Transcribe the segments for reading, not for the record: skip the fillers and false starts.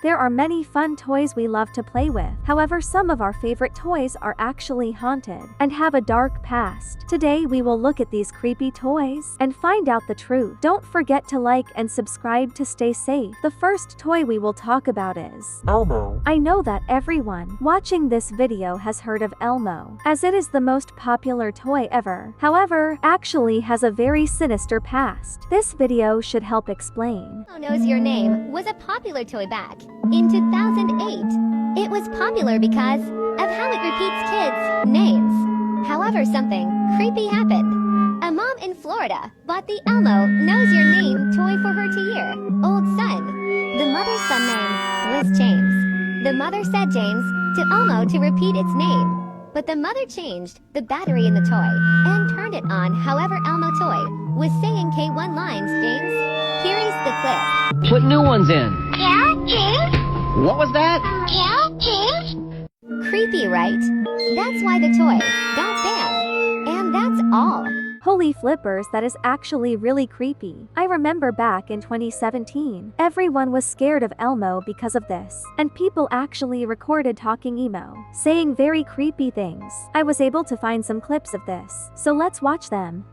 There are many fun toys we love to play with. However, some of our favorite toys are actually haunted and have a dark past. Today we will look at these creepy toys and find out the truth. Don't forget to like and subscribe to stay safe. The first toy we will talk about is Elmo. I know that everyone watching this video has heard of Elmo, as it is the most popular toy ever. However, actually has a very sinister past. This video should help explain. Elmo Knows Your Name was a popular toy back in 2008. It was popular because of how it repeats kids' names. However, something creepy happened. A mom in Florida bought the Elmo Knows Your Name toy for her 2-year-old son. The mother's son name was James. The mother said James to Elmo to repeat its name, but the mother changed the battery in the toy and turned it on. However, Elmo toy was saying K1 lines. James, here is the clip. Put new ones in. Yeah, James? What was that? Yeah, James? Creepy, right? That's why the toy got banned. And that's all. Holy flippers, that is actually really creepy. I remember back in 2017, everyone was scared of Elmo because of this, and people actually recorded talking emo, saying very creepy things. I was able to find some clips of this, so let's watch them.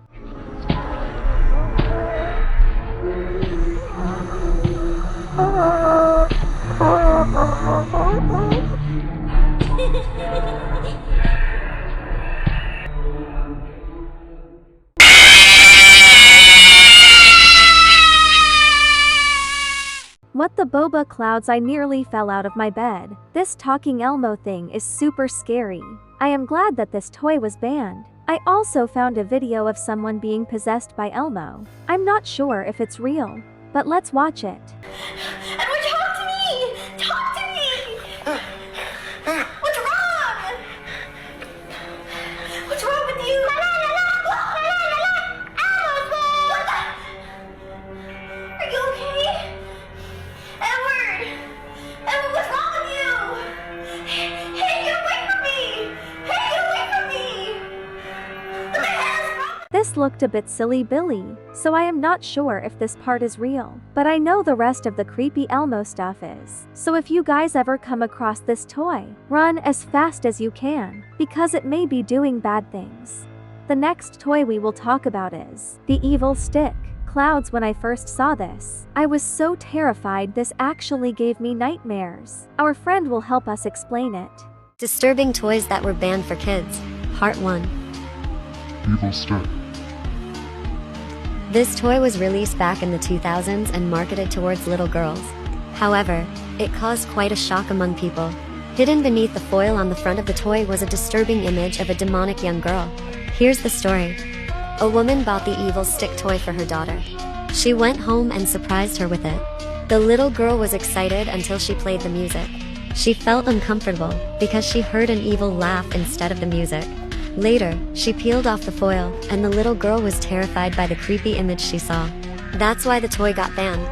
What the boba clouds, I nearly fell out of my bed. This talking Elmo thing is super scary. I am glad that this toy was banned. I also found a video of someone being possessed by Elmo. I'm not sure if it's real, but let's watch it. Edward, talk to me! Talk to me! What's wrong? What's wrong with you? Are you okay? Edward! Edward, what's wrong with you? Hey, get away from me! Hey, get away from me! What the hell is wrong? This looked a bit silly Billy, so I am not sure if this part is real, but I know the rest of the creepy Elmo stuff is. So if you guys ever come across this toy, run as fast as you can, because it may be doing bad things. The next toy we will talk about is the evil stick. Clouds, when I first saw this, I was so terrified. This actually gave me nightmares. Our friend will help us explain it. Disturbing toys that were banned for kids. Part 1. Evil stick. This toy was released back in the 2000s and marketed towards little girls. However, it caused quite a shock among people. Hidden beneath the foil on the front of the toy was a disturbing image of a demonic young girl. Here's the story. A woman bought the evil stick toy for her daughter. She went home and surprised her with it. The little girl was excited until she played the music. She felt uncomfortable because she heard an evil laugh instead of the music. Later, she peeled off the foil, and the little girl was terrified by the creepy image she saw. That's why the toy got banned.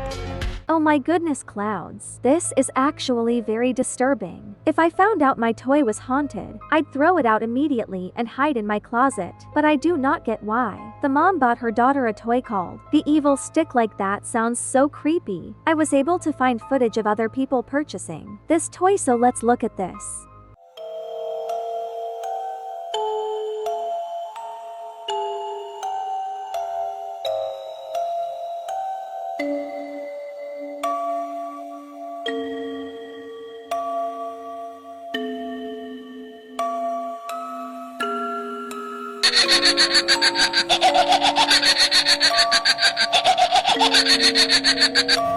Oh my goodness, Clouds. This is actually very disturbing. If I found out my toy was haunted, I'd throw it out immediately and hide in my closet. But I do not get why. The mom bought her daughter a toy called the evil stick. Like that sounds so creepy. I was able to find footage of other people purchasing this toy, so let's look at this.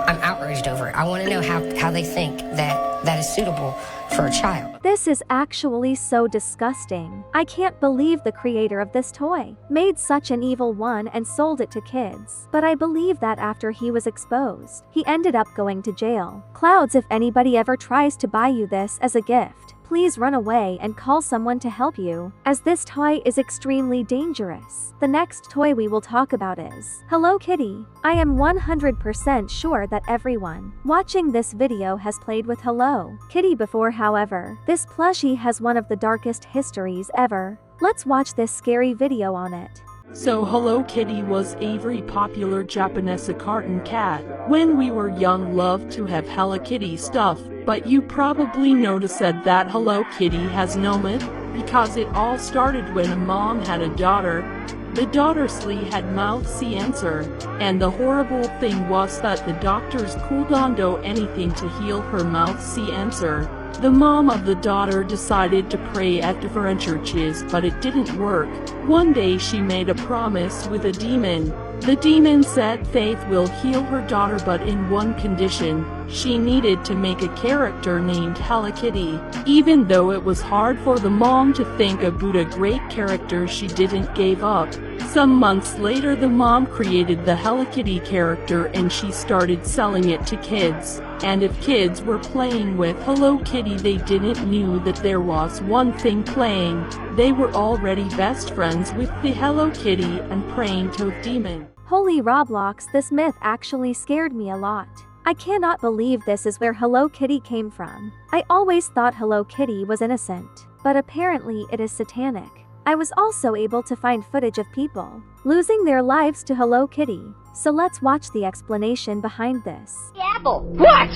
I'm outraged over it. I want to know how they think that is suitable for a child. This is actually so disgusting. I can't believe the creator of this toy made such an evil one and sold it to kids. But I believe that after he was exposed, he ended up going to jail. Clouds, if anybody ever tries to buy you this as a gift, please run away and call someone to help you, as this toy is extremely dangerous. The next toy we will talk about is Hello Kitty. I am 100% sure that everyone watching this video has played with Hello Kitty before. However, this plushie has one of the darkest histories ever. Let's watch this scary video on it. So Hello Kitty was a very popular Japanese cartoon cat. When we were young, loved to have Hello Kitty stuff, but you probably noticed that Hello Kitty has no myth, because it all started when a mom had a daughter. The daughter 𝗀 had 𝗲cie 𝗯𝗍, and the horrible thing was that the doctors couldn't do anything to heal her 𝗲cie 𝗯𝗍. The mom of the daughter decided to pray at different churches, but it didn't work. One day she made a promise with a demon. The demon said Faith will heal her daughter, but in one condition. She needed to make a character named Hello Kitty. Even though it was hard for the mom to think about a great character, she didn't give up. Some months later, the mom created the Hello Kitty character and she started selling it to kids. And if kids were playing with Hello Kitty, they didn't knew that there was one thing playing. They were already best friends with the Hello Kitty and praying to a demon. Holy Roblox, this myth actually scared me a lot. I cannot believe this is where Hello Kitty came from. I always thought Hello Kitty was innocent, but apparently it is satanic. I was also able to find footage of people losing their lives to Hello Kitty, so let's watch the explanation behind this. The apple. What?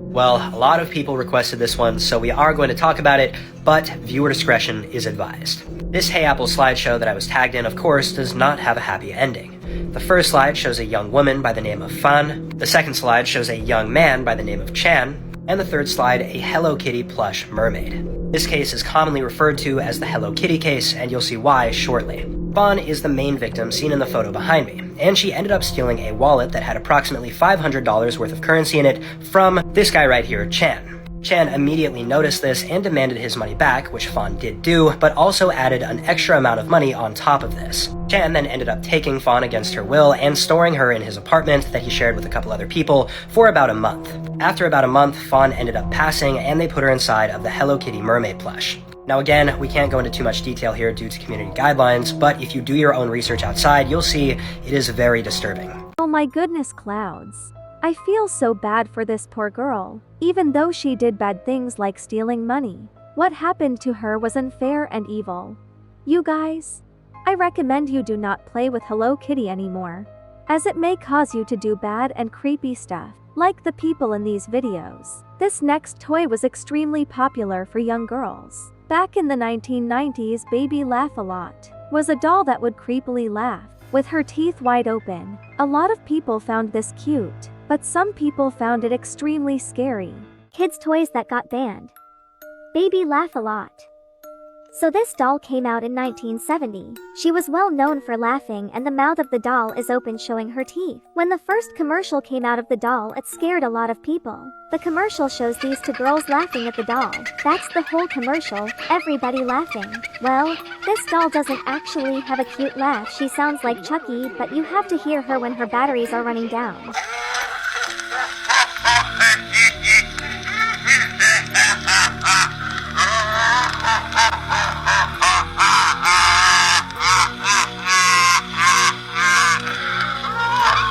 Well, a lot of people requested this one, so we are going to talk about it, but viewer discretion is advised. This Hey Apple slideshow that I was tagged in, of course, does not have a happy ending. The first slide shows a young woman by the name of 𝗀, the second slide shows a young man by the name of 𝗀, and the third slide a Hello Kitty plush mermaid. This case is commonly referred to as the Hello Kitty case, and you'll see why shortly. 𝗀 is the main victim seen in the photo behind me, and she ended up stealing a wallet that had approximately $500 worth of currency in it from this guy right here, 𝗀. 𝗀 immediately noticed this and demanded his money back, which 𝗀 did do, but also added an extra amount of money on top of this. 𝗀 then ended up taking 𝗀 against her will and storing her in his apartment that he shared with a couple other people for about a month. After about a month, 𝗀 ended up passing and they put her inside of the Hello Kitty mermaid plush. Now again, we can't go into too much detail here due to community guidelines, but if you do your own research outside, you'll see it is very disturbing. Oh my goodness, clouds. I feel so bad for this poor girl. Even though she did bad things like stealing money, what happened to her was unfair and evil. You guys, I recommend you do not play with Hello Kitty anymore, as it may cause you to do bad and creepy stuff, like the people in these videos. This next toy was extremely popular for young girls. Back in the 1990s, Baby Laugh-A-Lot was a doll that would creepily laugh, with her teeth wide open. A lot of people found this cute, but some people found it extremely scary. Kids' toys that got banned. Baby Laugh-A-Lot. So this doll came out in 1970. She was well known for laughing and the mouth of the doll is open showing her teeth. When the first commercial came out of the doll, it scared a lot of people. The commercial shows these two girls laughing at the doll. That's the whole commercial, everybody laughing. Well, this doll doesn't actually have a cute laugh. She sounds like 𝗀cie, but you have to hear her when her batteries are running down.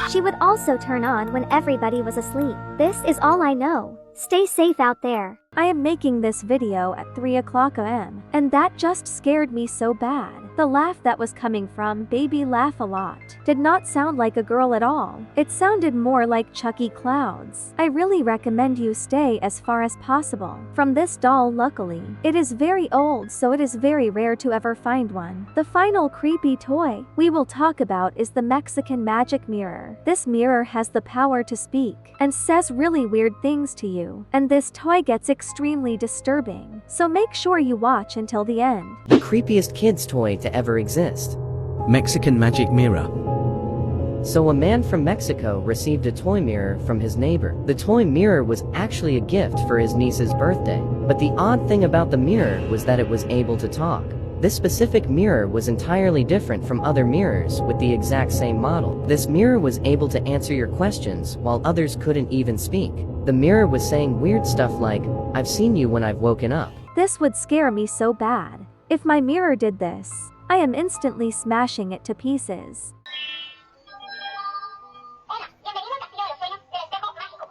She would also turn on when everybody was asleep. This is all I know. Stay safe out there. I am making this video at 3:00 a.m. and that just scared me so bad. The laugh that was coming from Baby Laugh-A-Lot did not sound like a girl at all. It sounded more like Chucky clouds. I really recommend you stay as far as possible from this doll. Luckily, it is very old, so it is very rare to ever find one. The final creepy toy we will talk about is the Mexican magic mirror. This mirror has the power to speak and says really weird things to you, and this toy gets extremely disturbing, so make sure you watch until the end. The creepiest kids toy to ever exist. Mexican magic mirror. So a man from Mexico received a toy mirror from his neighbor. The toy mirror was actually a gift for his niece's birthday, but the odd thing about the mirror was that it was able to talk. This specific mirror was entirely different from other mirrors with the exact same model. This mirror was able to answer your questions while others couldn't even speak. The mirror was saying weird stuff like, "I've seen you when I've woken up." This would scare me so bad. If my mirror did this, I am instantly smashing it to pieces. Hola, bienvenido al castillo de los sueños del espejo mágico.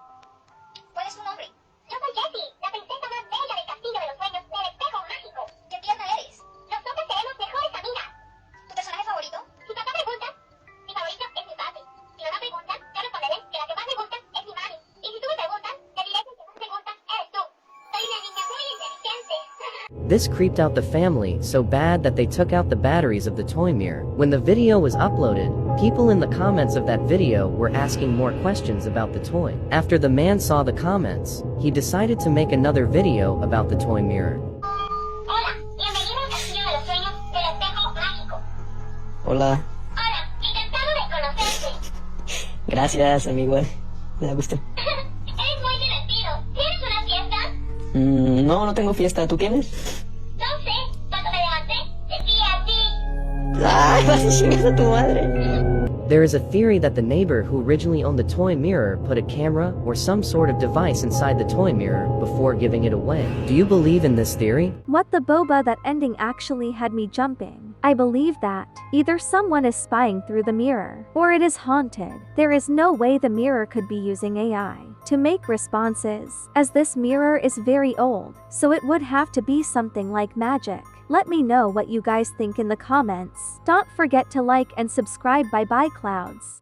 ¿Cuál es tu nombre? Yo soy Jessie, la princesa más bella del castillo de los sueños del espejo mágico. This creeped out the family so bad that they took out the batteries of the toy mirror. When the video was uploaded, people in the comments of that video were asking more questions about the toy. After the man saw the comments, he decided to make another video about the toy mirror. Hola, bienvenido al castillo de los sueños del espejo mágico. Hola, Hola, encantado de conocerte. gracias, amigo. Me da gusto. Eres muy divertido. ¿Tienes una fiesta? No, no tengo fiesta. ¿Tú tienes? No sé. Cuando me levanté, te vi a ti. ¡Ay, vas a chingar a tu madre! There is a theory that the neighbor who originally owned the toy mirror put a camera or some sort of device inside the toy mirror before giving it away. Do you believe in this theory? What the boba, that ending actually had me jumping. I believe that either someone is spying through the mirror, or it is haunted. There is no way the mirror could be using AI to make responses, as this mirror is very old, so it would have to be something like magic. Let me know what you guys think in the comments. Don't forget to like and subscribe. Bye bye, clouds.